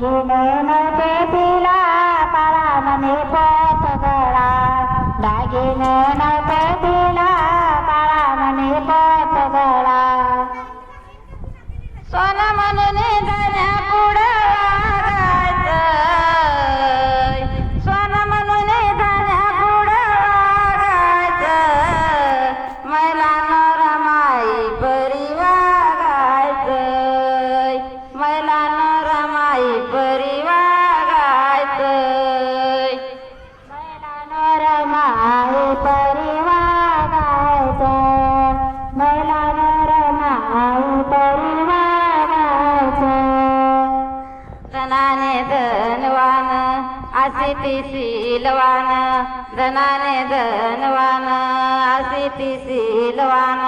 दागिने नव्हते तिला काळा म्हणे पोत गळा दागिने नव्हते तिला काळा म्हणे पोत गळा सोनं म्हणून धन्या पुढं वागायचं सोनं म्हणून धन्या पुढं वागायचं मैलानं रमाई परी वागायचं मैलानं रमाई परी वागायचं मैलानं रमाई परी वागायचं मैलानं रमाई परी धनाने धनवान अशी ती शीलवान धनाने धनवान अशी ती शीलवान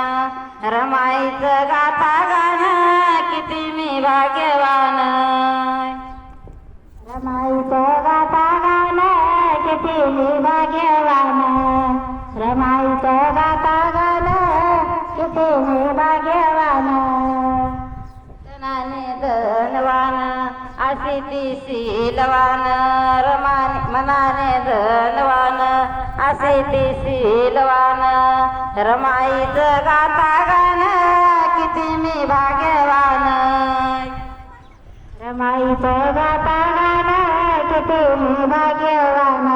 रमाईचं गाता गाणं किती मी भाग्यवान रमाईचं गाता गाणं किती मी भाग्यवान रमाईचं गाता गाणं किती मी भाग्यवान धनाने धनवान अशी ती शीलवान मनाने धनवान अशी ती शीलवान रमाईचं गाता गाणं किती मी भाग्यवान रमाईचं गाता गाणं किती मी भाग्यवान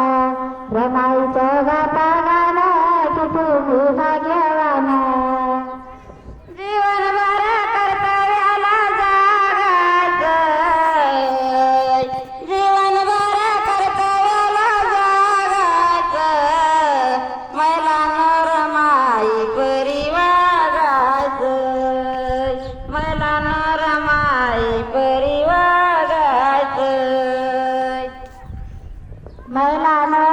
रमाईचं गाता गाणं किती मी भाग्यवान जीवनभर कर्तव्याला जागायचं जीवनभर कर्तव्याला जागायचं मैलानं रमाई परी वागायचं मैलानं रमाई परी वागायचं मैलानं